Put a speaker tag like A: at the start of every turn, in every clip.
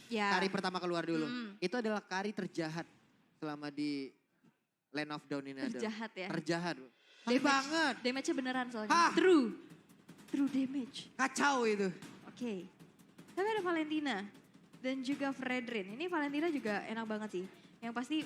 A: Ya.
B: Kari pertama keluar dulu. Itu adalah kari terjahat selama di Land of Dawn ini.
A: Terjahat ya.
B: Terjahat. Damage banget.
A: Damage-nya beneran soalnya.
B: Hah?
A: True damage.
B: Kacau itu.
A: Oke. Tapi ada Valentina dan juga Fredrin. Ini Valentina juga enak banget sih. Yang pasti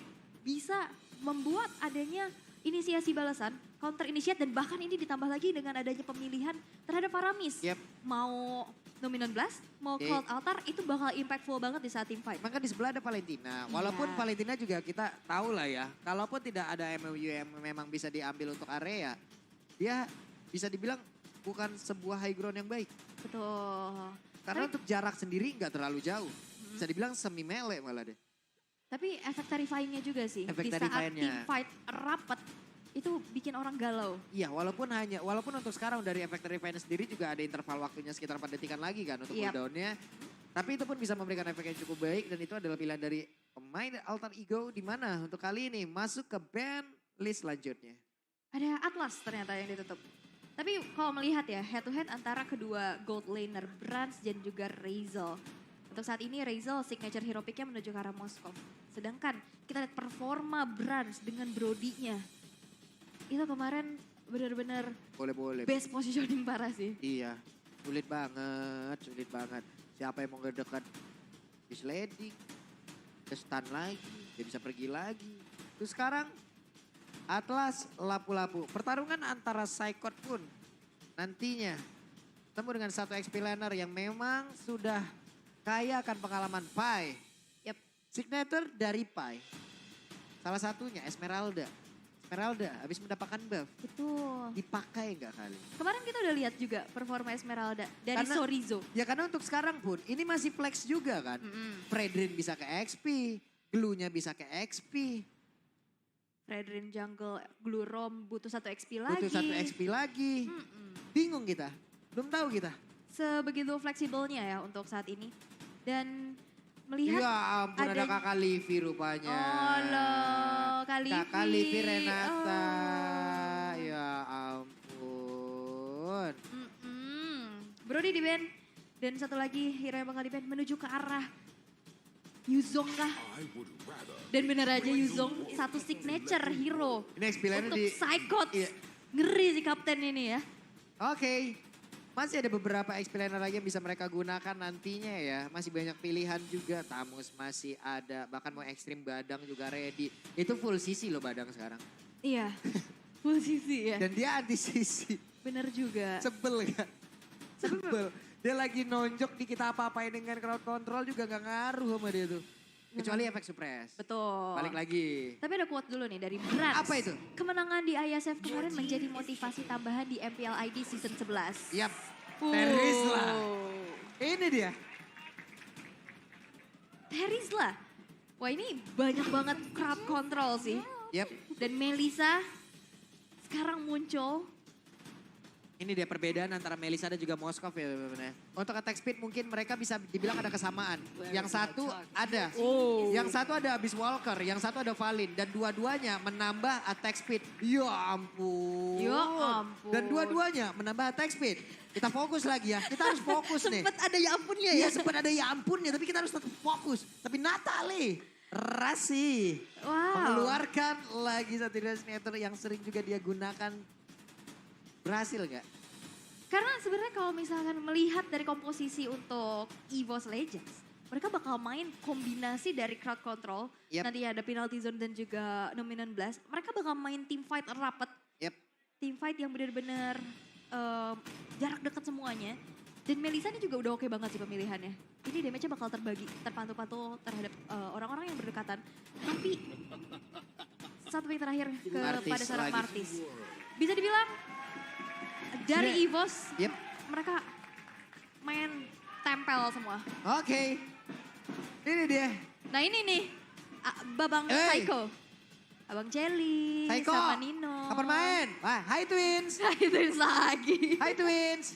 A: bisa membuat adanya inisiasi balasan, counter initiate, dan bahkan ini ditambah lagi dengan adanya pemilihan terhadap Paramis.
B: Yep.
A: Mau Dominant Blast, mau
B: Oke.
A: Cold Altar, itu bakal impactful banget di saat team fight.
B: Maka di sebelah ada Valentina. Walaupun
A: Iya.
B: Valentina juga kita tahu lah ya. Kalaupun tidak ada MMU yang memang bisa diambil untuk area. Dia bisa dibilang bukan sebuah high ground yang baik.
A: Betul.
B: Karena untuk jarak sendiri nggak terlalu jauh. Bisa dibilang semi melee malah deh.
A: Tapi efek terrifying-nya juga sih.
B: Efek
A: Di saat
B: terrifying-nya.
A: team fight rapat, itu bikin orang galau.
B: Iya, walaupun untuk sekarang dari efek terrifying sendiri juga ada interval waktunya sekitar 4 detikan lagi kan untuk
A: Yep.
B: cooldown-nya. Tapi itu pun bisa memberikan efek yang cukup baik dan itu adalah pilihan dari pemain Alter Ego di mana untuk kali ini masuk ke ban list selanjutnya.
A: Ada Atlas ternyata yang ditutup. Tapi kalau melihat ya head to head antara kedua gold laner Brans dan juga Razel. Untuk saat ini Razel signature hero pick-nya menuju ke arah Moskov. Sedangkan kita lihat performa Brans dengan Brody-nya. Itu kemarin benar-benar
B: Boleh-boleh.
A: best positioning parah sih.
B: Iya, sulit banget. Siapa yang mau ngedekat di sliding, ke stun lagi, dia bisa pergi lagi. Terus sekarang Atlas lapu-lapu. Pertarungan antara Psychot pun nantinya ketemu dengan satu XP laner yang memang sudah kaya akan pengalaman Pai.
A: Yap.
B: Signature dari Pai. Salah satunya Esmeralda habis mendapatkan buff.
A: Betul.
B: Dipakai nggak kali?
A: Kemarin kita udah lihat juga performa Esmeralda dari
B: Karena-
A: Sorizo.
B: Ya karena untuk sekarang pun ini masih flex juga kan.
A: Mm-mm.
B: Fredrin bisa ke XP, Glue-nya bisa ke XP,
A: Fredrin jungle Glurom butuh 1 XP lagi.
B: butuh 1 XP lagi.
A: Mm-mm.
B: Bingung kita, belum tahu kita.
A: Sebegitu fleksibelnya ya untuk saat ini. Dan melihat
B: Ya ampun ada
A: adanya-
B: kakak Livi rupanya.
A: Oh loh, Kak Livi.
B: Kakak Livi Renata.
A: Oh.
B: Ya ampun.
A: Brody di band. Dan satu lagi hero yang bakal di band menuju ke arah Yuzong kah? Dan bener aja Yuzong satu signature hero
B: Ini XP lainnya
A: untuk
B: di...
A: Psychot.
B: Iya.
A: Ngeri si kapten ini ya.
B: Oke. Masih ada beberapa XP laner lagi yang bisa mereka gunakan nantinya ya. Masih banyak pilihan juga. Tamus masih ada. Bahkan mau ekstrim Badang juga ready. Itu full sisi loh Badang sekarang.
A: Iya. Full sisi ya.
B: Dan dia anti sisi.
A: Bener juga.
B: Sebel kan? Sebel. Dia lagi nonjok di kita apa-apain dengan crowd control juga gak ngaruh sama dia tuh. Kecuali efek suppress.
A: Betul.
B: Balik lagi.
A: Tapi ada quote dulu nih dari Brans.
B: Apa itu?
A: Kemenangan di ISF kemarin menjadi motivasi tambahan di MPL ID season 11.
B: Yap. Teris lah.
A: Oh.
B: Ini dia.
A: Teris lah. Wah ini banyak banget crowd control sih.
B: Yap.
A: Dan Melisa sekarang muncul.
B: Ini dia perbedaan antara Melisa dan juga Moskov ya teman-teman. Untuk attack speed mungkin mereka bisa dibilang ada kesamaan. Yang satu ada. Yang satu ada Abyss Walker, yang satu ada Valin. Dan dua-duanya menambah attack speed. Ya ampun.
A: Ya ampun.
B: Dan dua-duanya menambah attack speed. Kita fokus lagi ya. Kita harus fokus nih.
A: Sempet ada ya ampunnya ya.
B: Iya sempat ada ya ampunnya tapi kita harus tetap fokus. Tapi Natalie Rasi
A: Wow.
B: mengeluarkan lagi satu resonator yang sering juga dia gunakan. Berhasil nggak?
A: Karena sebenarnya kalau misalkan melihat dari komposisi untuk EVOS Legends, mereka bakal main kombinasi dari crowd control,
B: Yep.
A: nanti ada penalty zone dan juga dominant blast. Mereka bakal main team fight rapat,
B: Yep.
A: team fight yang benar-benar jarak dekat semuanya. Dan Melisa ini juga udah oke banget sih pemilihannya. Ini damage-nya bakal terbagi, terpantul-pantul terhadap orang-orang yang berdekatan. Tapi satu pick terakhir kepada seorang
B: lagi.
A: Martis. Bisa dibilang dari EVOS
B: Yep.
A: mereka main tempel semua.
B: Oke. Ini dia.
A: Nah ini nih Babang
B: Hey.
A: Psycho. Abang Jelly
B: Psycho.
A: sama Nino.
B: Kapan main? Wah, hai Twins.
A: Itu lagi.
B: Hai Twins.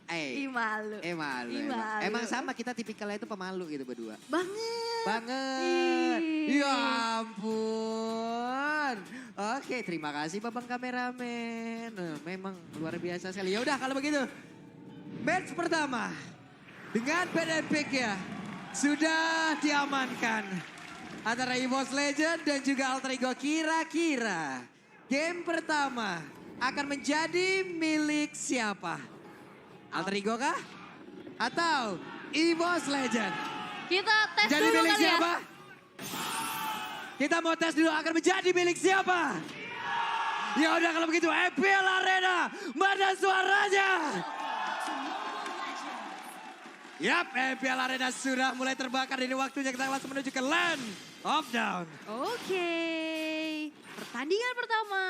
A: Ih malu.
B: Malu.
A: Ih, malu.
B: Emang sama kita tipikalnya itu pemalu gitu berdua.
A: Banget.
B: Banget.
A: Ih.
B: Ya ampun. Oke, terima kasih Babang kameramen. Memang luar biasa sekali. Ya udah kalau begitu. Match pertama dengan band epic ya.
C: sudah diamankan antara EVOS Legend dan juga Alter Ego. Kira-kira game pertama akan menjadi milik siapa? Alter Ego kah? Atau EVOS Legend?
A: Kita tes
C: Jadi
A: dulu
C: milik
A: kali ya.
C: siapa? Kita mau tes dulu akan menjadi milik siapa? Ya udah kalau begitu EPL Arena, mana suaranya? Yap, EPL Arena sudah mulai terbakar. Ini waktunya kita langsung menuju ke Land of Down.
A: Oke, pertandingan pertama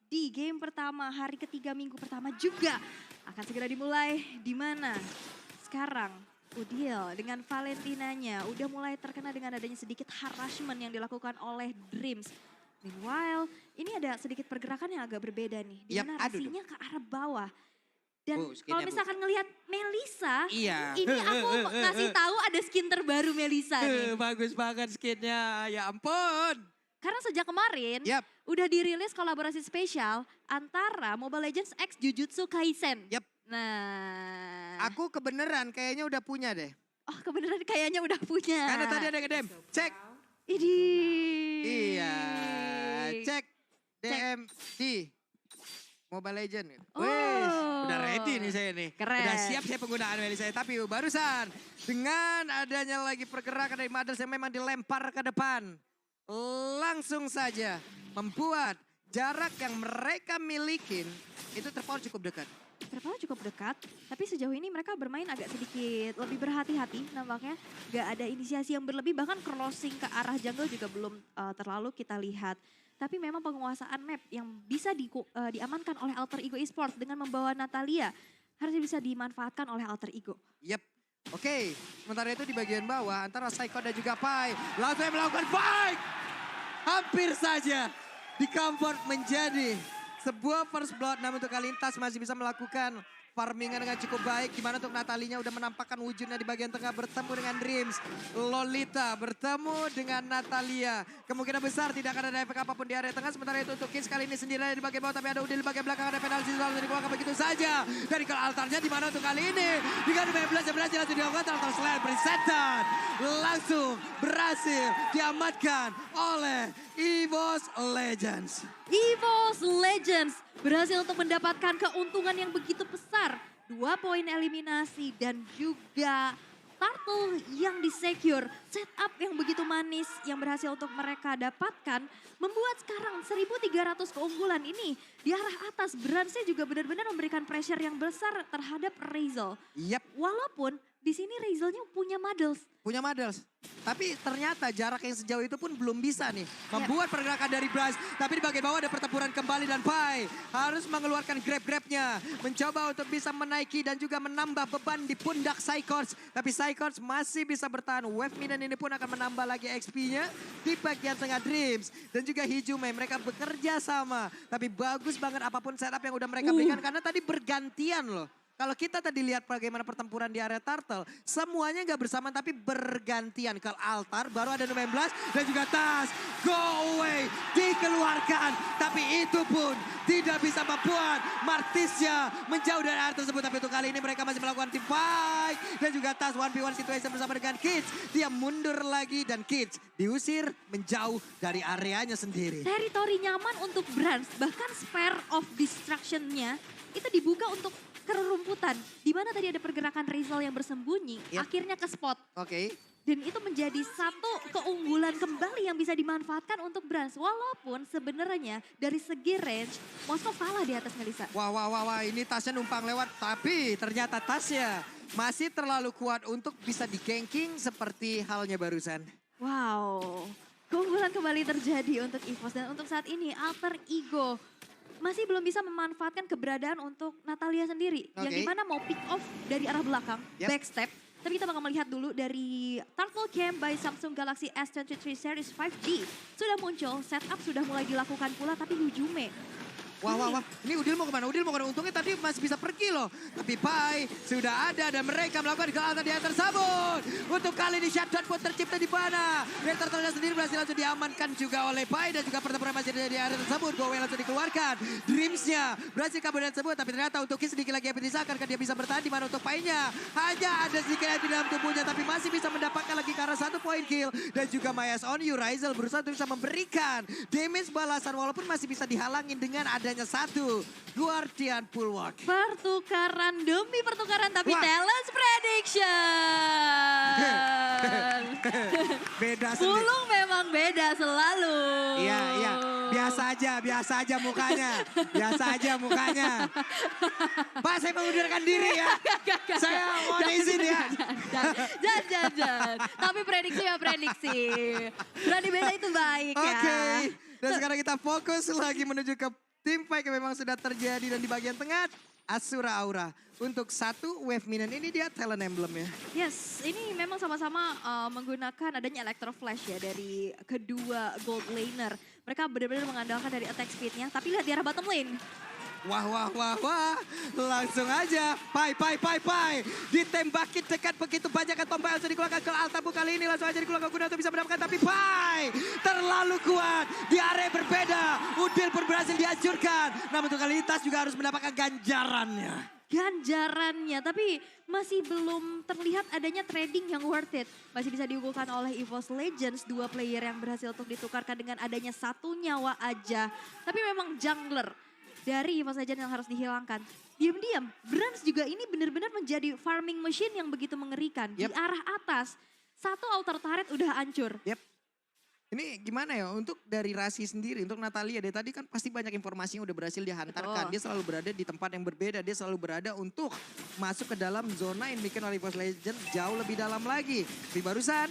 A: di game pertama hari ketiga minggu pertama juga akan segera dimulai, di mana sekarang Udil dengan Valentinanya udah mulai terkena dengan adanya sedikit harassment yang dilakukan oleh Dreams. Meanwhile, ini ada sedikit pergerakan yang agak berbeda nih, di
B: Yap,
A: mana
B: aduh,
A: Rasinya ke arah bawah. Dan
B: Bu, skinnya,
A: kalau
B: Bu.
A: misalkan ngelihat Melisa,
C: Iya.
A: ini aku ngasih tahu ada skin terbaru Melisa nih.
C: Bagus banget skinnya, ya ampun.
A: Karena sejak kemarin
B: Yap.
A: udah dirilis kolaborasi spesial antara Mobile Legends X Jujutsu Kaisen.
B: Yap.
A: Nah,
B: Aku kebenaran kayaknya udah punya deh.
A: oh kebenaran kayaknya udah punya.
C: Karena tadi ada ngedem, cek.
A: Idih.
B: Iya, cek DM di Mobile Legend.
A: Oh.
C: Wes, udah ready nih saya nih.
A: Keren.
C: Udah siap saya penggunaan Meli saya. Tapi barusan dengan adanya lagi pergerakan dari Maders yang memang dilempar ke depan. Langsung saja membuat jarak yang mereka milikin itu terpaut cukup dekat.
A: Terpaut cukup dekat, tapi sejauh ini mereka bermain agak sedikit lebih berhati-hati nampaknya. Gak ada inisiasi yang berlebih, bahkan crossing ke arah jungle juga belum terlalu kita lihat. Tapi memang penguasaan map yang bisa diamankan oleh Alter Ego Esports dengan membawa Natalia harusnya bisa dimanfaatkan oleh Alter Ego.
C: Yep. Oke, sementara itu di bagian bawah antara Psycho dan juga Pai langsung melakukan fight. Hampir saja di convert menjadi sebuah first blood, namun untuk Kalintas masih bisa melakukan farmingan dengan cukup baik. Dimana untuk Natalinya udah menampakkan wujudnya di bagian tengah bertemu dengan Dreams. Lolita bertemu dengan Natalia. Kemungkinan besar tidak akan ada efek apapun di area tengah. Sementara itu untuk Kids kali ini sendirian di bagian bawah. Tapi ada Udil di bagian belakang. Ada penalti selalu dikeluarkan begitu saja. Dari ke altarnya dimana untuk kali ini. Dengan 15 jelas dilakukan. Altar Slayer presented. Langsung berhasil diamankan oleh EVOS Legends.
A: EVOS Legends berhasil untuk mendapatkan keuntungan yang begitu besar. 2 poin eliminasi dan juga turtle yang disecure. Setup yang begitu manis yang berhasil untuk mereka dapatkan. Membuat sekarang 1.300 keunggulan ini di arah atas. Bransnya juga benar-benar memberikan pressure yang besar terhadap Razel.
C: Yap.
A: Walaupun di sini Razelnya punya Muddles.
C: Punya Madels. Tapi ternyata jarak yang sejauh itu pun belum bisa nih. Membuat pergerakan dari Bryce. Tapi di bagian bawah ada pertempuran kembali dan Pai harus mengeluarkan grab-grabnya. Mencoba untuk bisa menaiki dan juga menambah beban di pundak Psychords. Tapi Psychords masih bisa bertahan. Wave Minion ini pun akan menambah lagi XP-nya di bagian tengah Dreams. Dan juga Hijume mereka bekerja sama. Tapi bagus banget apapun setup yang udah mereka berikan. Karena tadi bergantian loh. Kalau kita tadi lihat bagaimana pertempuran di area Turtle, semuanya nggak bersamaan tapi bergantian. Kalau altar baru ada 19 dan juga Tas. Go away, dikeluarkan. Tapi itu pun tidak bisa membuat Martisya menjauh dari area tersebut. Tapi untuk kali ini mereka masih melakukan team fight. Dan juga Tas 1v1 situation bersama dengan Kids. Dia mundur lagi dan Kids diusir menjauh dari areanya sendiri.
A: Teritori nyaman untuk Brans, bahkan Spare of Destruction-nya itu dibuka untuk kerumputan. Di mana tadi ada pergerakan Razel yang bersembunyi,
B: Yap.
A: akhirnya ke spot.
B: Oke.
A: Dan itu menjadi satu keunggulan kembali yang bisa dimanfaatkan untuk Brans. Walaupun sebenarnya dari segi range, Moskov kalah di atas Melisa.
C: Wah, ini Tasnya numpang lewat. Tapi ternyata Tasnya masih terlalu kuat untuk bisa di-ganking seperti halnya barusan.
A: Wow, keunggulan kembali terjadi untuk EVOS. Dan untuk saat ini Alter Ego masih belum bisa memanfaatkan keberadaan untuk Natalia sendiri. Yang
B: Oke.
A: dimana mau pick off dari arah belakang,
B: Yap.
A: backstep. Tapi kita bakal melihat dulu dari Turtle Cam by Samsung Galaxy S23 Series 5G. Sudah muncul, setup sudah mulai dilakukan pula, tapi Hijume
C: Wah. Ini Udil mau kemana? Untungnya tadi masih bisa pergi loh. Tapi Pai sudah ada dan mereka melakukan kelalaian yang tersebut. Untuk kali ini shutdown pun tercipta di mana. Red Turtle-nya sendiri berhasil langsung diamankan juga oleh Pai. Dan juga pertempuran masih ada di area tersebut. Gowe langsung dikeluarkan. Dreams-nya berhasil kabur dari tersebut. Tapi ternyata untuk Ki sedikit lagi dipisahkan. Karena dia bisa bertahan di mana untuk Pai-nya. Hanya ada sedikit yang di dalam tubuhnya. Tapi masih bisa mendapatkan lagi ke arah 1 poin kill. Dan juga Mayas on you. Razel berusaha untuk bisa memberikan damage balasan. Walaupun masih bisa dihalangin dengan adanya 1 Guardian Bulwark.
A: Pertukaran demi pertukaran tapi
C: Wah.
A: Talents Prediction.
C: Beda sendiri.
A: Pulung memang beda selalu.
C: Iya. Biasa aja mukanya. Pak, saya mengundurkan diri ya. Saya mohon izin ya.
A: Jangan. Tapi prediksi ya prediksi. Berani beda itu baik ya.
C: Oke. Dan sekarang kita fokus lagi menuju ke tim fight yang memang sudah terjadi dan di bagian tengah Asura Aura. Untuk 1 wave minion ini dia talent emblem ya.
A: Yes, ini memang sama-sama menggunakan adanya Electro Flash ya dari kedua gold laner. Mereka benar-benar mengandalkan dari attack speednya, tapi lihat di arah bottom lane.
C: Wah. Langsung aja. Pai. Ditembakin dekat begitu banyak kan tombak langsung dikeluarkan ke Altabu kali ini. Langsung aja dikeluarkan guna untuk bisa mendapatkan. Tapi Pai terlalu kuat. Di area berbeda. Udil pun berhasil dihancurkan. Namun untuk kali ini Tas juga harus mendapatkan ganjarannya.
A: Tapi masih belum terlihat adanya trading yang worth it. Masih bisa diunggulkan oleh EVOS Legends, 2 player yang berhasil untuk ditukarkan dengan adanya 1 nyawa aja. Tapi memang jungler dari EVOS Legends yang harus dihilangkan. Diam-diam, Brans juga ini benar-benar menjadi farming machine yang begitu mengerikan. Di arah atas, 1 altar turret udah hancur.
C: Ini gimana ya untuk dari Rasi sendiri, untuk Natalia dari tadi kan pasti banyak informasi yang udah berhasil dihantarkan.
A: Betul.
C: Dia selalu berada di tempat yang berbeda, dia selalu berada untuk masuk ke dalam zona yang bikin oleh EVOS Legends jauh lebih dalam lagi. Di barusan,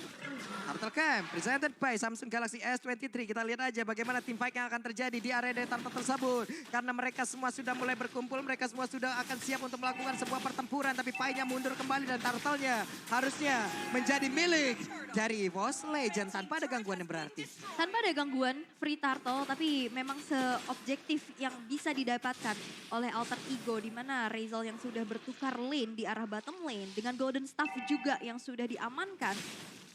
C: Turtle Camp presented by Samsung Galaxy S23. Kita lihat aja bagaimana tim fight yang akan terjadi di area dari Turtle tersebut. Karena mereka semua sudah mulai berkumpul, mereka semua sudah akan siap untuk melakukan sebuah pertempuran. Tapi Pai-nya mundur kembali dan Turtle-nya harusnya menjadi milik dari EVOS Legends tanpa ada gangguan yang berarti.
A: Tanpa ada gangguan, free turtle, tapi memang seobjektif yang bisa didapatkan oleh Alter Ego. Di mana Razel yang sudah bertukar lane di arah bottom lane. Dengan Golden Staff juga yang sudah diamankan.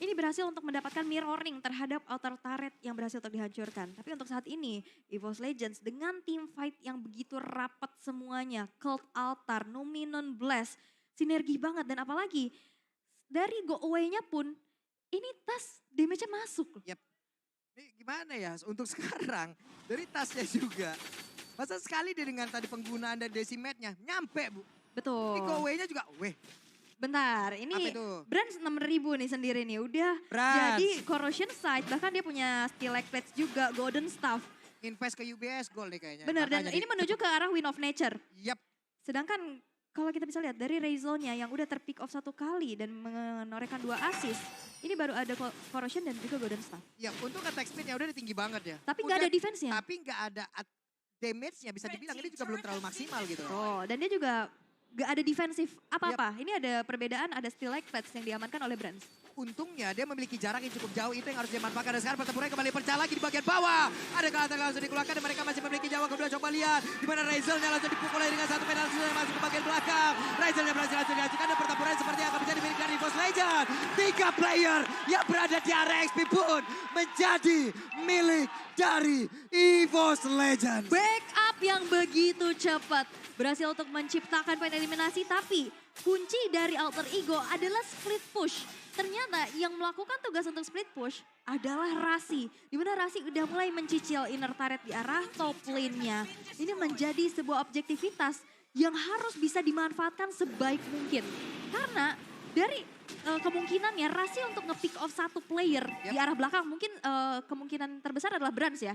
A: Ini berhasil untuk mendapatkan mirroring terhadap altar turret yang berhasil untuk dihancurkan. Tapi untuk saat ini, EVOS Legends dengan team fight yang begitu rapat semuanya. Cult Altar, Numinon Blast, sinergi banget. Dan apalagi dari go away-nya pun, ini Tas damage-nya masuk.
C: Ini gimana ya untuk sekarang dari tasnya juga. Masa sekali dia dengan tadi penggunaan dari decimate-nya nyampe Bu.
A: Betul.
C: Ini go away-nya juga
A: Bentar, ini
C: Apa itu?
A: Brands 6.000 nih sendiri nih. Udah
C: Brands.
A: jadi Corrosion Sight, bahkan dia punya Stalactites juga, Golden Staff.
C: invest ke UBS Gold nih kayaknya.
A: Benar, dan
C: Makanya
A: ini menuju ke arah Wind of Nature.
C: Yap.
A: Sedangkan kalau kita bisa lihat dari Razel-nya yang udah terpick off 1 kali dan menorehkan 2 assist. Ini baru ada Corrosion dan juga Golden Staff.
C: Ya untuk attack speed-nya udah tinggi banget ya.
A: Tapi nggak ada defense-nya.
C: Tapi nggak ada damage-nya bisa dibilang ini juga belum terlalu maksimal gitu.
A: Oh, dan dia juga gak ada defensif apa-apa. Ini ada perbedaan, ada Stalactites yang diamankan oleh Brands.
C: Untungnya dia memiliki jarak yang cukup jauh, itu yang harus dimanfaatkan. Dan sekarang pertempuran kembali pecah lagi di bagian bawah. Ada kelantan langsung dikeluarkan dan mereka masih memiliki nyawa kedua. Coba lihat di mana Razel-nya langsung dipukul dengan 1 penalti yang masuk ke bagian belakang. Razel-nya berhasil langsung dihancurkan dan pertempuran seperti akan menjadi milik dari EVOS Legends. 3 player yang berada di area XP pun menjadi milik dari EVOS Legends.
A: Backup yang begitu cepat. Berhasil untuk menciptakan poin eliminasi, tapi kunci dari Alter Ego adalah split push. Ternyata yang melakukan tugas untuk split push adalah Rasi. Dimana Rasi udah mulai mencicil inner turret di arah top lane-nya. Ini menjadi sebuah objektivitas yang harus bisa dimanfaatkan sebaik mungkin. Karena dari kemungkinannya Rasi untuk nge-pick off 1 player di arah belakang. Mungkin kemungkinan terbesar adalah Brands ya.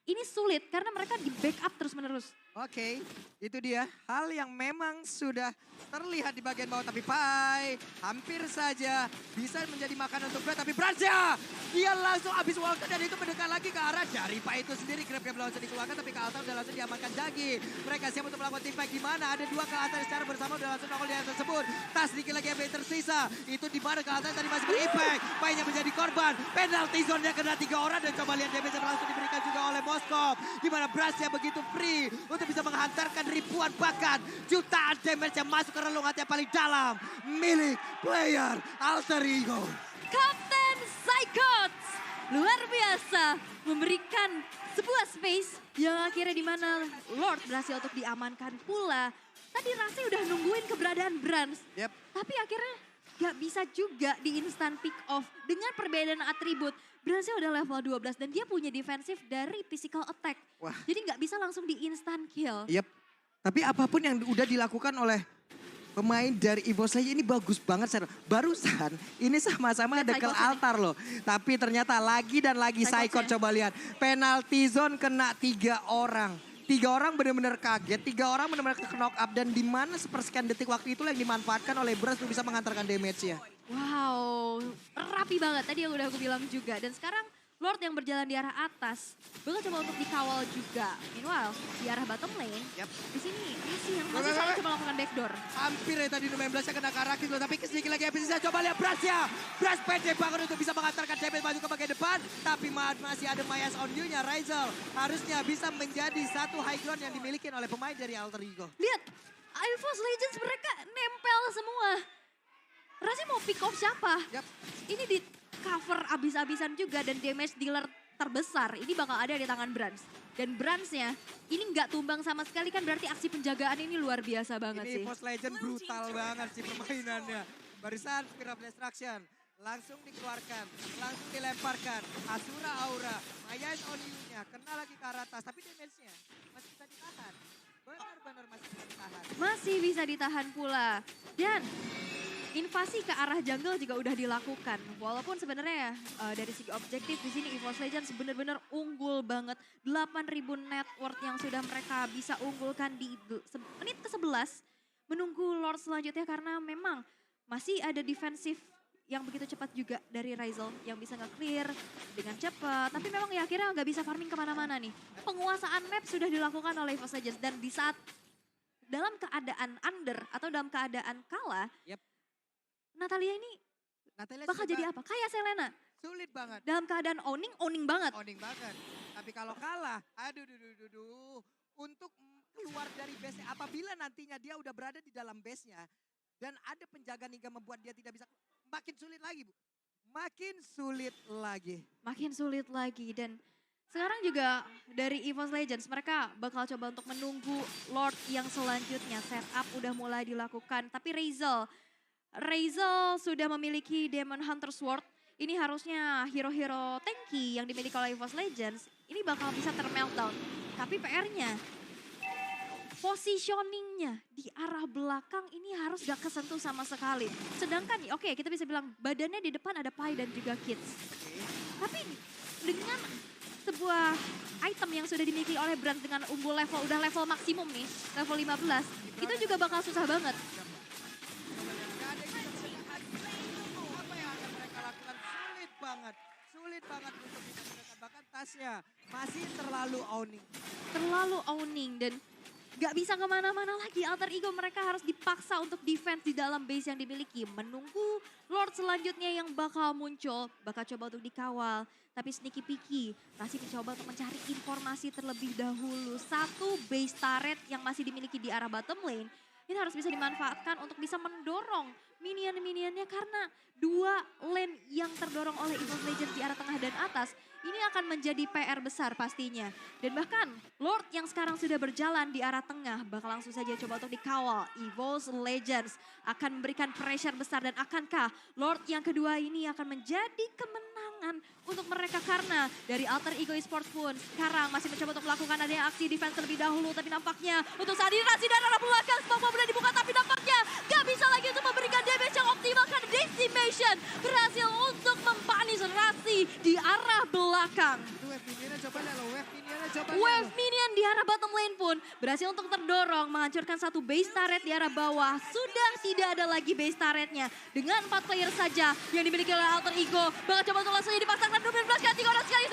A: Ini sulit karena mereka di backup terus-menerus.
C: Oke, itu dia hal yang memang sudah terlihat di bagian bawah. Tapi Pai hampir saja bisa menjadi makanan untuk Brad. Tapi Bransya, dia langsung habis walker dan itu mendekat lagi ke arah dari Pai itu sendiri. Grab-grab langsung dikeluarkan tapi ke Altar udah langsung diamankan Jagi. Mereka siap untuk melakukan team fight di mana ada 2 ke Altar secara bersama udah langsung nongol di atas tersebut. Tas sedikit lagi yang tersisa. Itu itu di mana ke atas tadi masih berimpact. Mainnya menjadi korban. Penalty zone-nya kena 3 orang dan coba lihat damage yang langsung diberikan juga oleh Moskov. Di mana Brasnya begitu free untuk bisa menghantarkan ribuan bahkan jutaan damage yang masuk ke relung hati yang paling dalam. Milik player Alter Ego.
A: Kapten Psychots luar biasa memberikan sebuah space yang akhirnya di mana Lord berhasil untuk diamankan pula. Tadi Rasi udah nungguin keberadaan Brans,
B: Yep.
A: tapi akhirnya gak bisa juga di instant pick off dengan perbedaan atribut. Bransnya udah level 12 dan dia punya defensif dari physical attack.
B: Wah.
A: Jadi gak bisa langsung di instant kill.
C: Yep. Tapi apapun yang udah dilakukan oleh pemain dari Evo Slayers ini bagus banget. Barusan ini sama-sama ada ke altar loh. Tapi ternyata lagi dan lagi Psychot coba lihat. Penalty zone kena 3 orang. 3 orang benar-benar kaget, 3 orang benar-benar ke knock up. Dan di mana sepersekian detik waktu itu yang dimanfaatkan oleh Brans untuk bisa mengantarkan damage-nya.
A: Wow, rapi banget tadi yang udah aku bilang juga. Dan sekarang Lord yang berjalan di arah atas, bakal coba untuk dikawal juga. Meanwhile, di arah bottom lane, di sini Risi yang masih selalu coba melakukan backdoor.
C: Hampir ya tadi Numen Blast kena Karakis loh, tapi sedikit lagi episode coba lihat Brasnya. Bras pendek banget untuk bisa mengantarkan damage maju ke bagian depan. Tapi masih ada Mayas on you-nya, Rizal. Harusnya bisa menjadi satu high ground yang dimiliki oleh pemain dari Alter Ego.
A: Lihat, EVOS Legends mereka nempel semua. Rasi mau pick off siapa?
C: Yap.
A: Ini di cover abis-abisan juga dan damage dealer terbesar. Ini bakal ada di tangan Brans. Dan Bransnya ini nggak tumbang sama sekali kan berarti aksi penjagaan ini luar biasa banget
C: Ini
A: sih.
C: Evo Legend brutal banget sih permainannya. Barisan Spear of Destruction langsung dikeluarkan, langsung dilemparkan. Asura Aura, Maya on you-nya, kena lagi ke atas. Tapi damage-nya masih bisa ditahan. Benar-benar masih bisa ditahan.
A: Masih bisa ditahan pula. Dan invasi ke arah jungle juga udah dilakukan. Walaupun sebenarnya dari segi objektif di sini EVOS Legends benar-benar unggul banget. 8.000 net worth yang sudah mereka bisa unggulkan di menit ke-11. Menunggu Lord selanjutnya karena memang masih ada defensif yang begitu cepat juga dari Rizal yang bisa nge-clear dengan cepat. Tapi memang ya akhirnya nggak bisa farming kemana-mana nih. Penguasaan map sudah dilakukan oleh EVOS Legends dan di saat dalam keadaan under atau dalam keadaan kalah, Natalia ini bakal jadi apa? Kayak Selena.
C: Sulit banget.
A: Dalam keadaan owning banget.
C: Owning banget. Tapi kalau kalah, aduh. Untuk keluar dari base apabila nantinya dia udah berada di dalam base-nya. Dan ada penjagaan hingga membuat dia tidak bisa. Makin sulit lagi Bu. Makin sulit lagi.
A: Makin sulit lagi dan sekarang juga dari EVOS Legends mereka bakal coba untuk menunggu Lord yang selanjutnya. Setup udah mulai dilakukan. Tapi Rizal sudah memiliki Demon Hunter Sword. Ini harusnya hero-hero tanky yang dimiliki oleh EVOS Legends. Ini bakal bisa termeltdown. Tapi PR-nya, positioningnya di arah belakang ini harus gak kesentuh sama sekali. Sedangkan oke, kita bisa bilang badannya di depan ada Pai dan juga Kids. Tapi dengan sebuah item yang sudah dimiliki oleh Brand dengan unggul level, udah level maksimum nih, level 15. Itu juga bakal susah banget.
C: Sulit banget untuk bisa menekan. Bahkan tasnya masih terlalu owning.
A: Terlalu owning dan gak bisa kemana-mana lagi. Alter Ego mereka harus dipaksa untuk defense di dalam base yang dimiliki. Menunggu Lord selanjutnya yang bakal muncul. Bakal coba untuk dikawal. Tapi sneaky picky masih mencoba untuk mencari informasi terlebih dahulu. Satu base turret yang masih dimiliki di arah bottom lane. Ini harus bisa dimanfaatkan untuk bisa mendorong minion-minionnya karena 2 lane yang terdorong oleh EVOS Legends di arah tengah dan atas ini akan menjadi PR besar pastinya. Dan bahkan Lord yang sekarang sudah berjalan di arah tengah bakal langsung saja coba untuk dikawal. EVOS Legends akan memberikan pressure besar dan akankah Lord yang kedua ini akan menjadi kemenangan untuk mereka karena dari Alter Ego Esports pun sekarang masih mencoba untuk melakukan adanya aksi defense terlebih dahulu. Tapi nampaknya untuk saat ini Rasi dan arah belakang Smoke Bomb sudah dibuka tapi nampaknya gak bisa lagi untuk memberikan damage yang optimal karena Decimation berhasil untuk mempanis Rasi di arah belakang.
C: Wave minionnya coba lihat.
A: Wave minion di arah bottom lane pun berhasil untuk terdorong menghancurkan satu base turret di arah bawah. Sudah tidak ada lagi base turretnya dengan 4 player saja yang dimiliki oleh Alter Ego. Bakal coba untuk langsung dipasangkan 12 kali 3 orang sekali.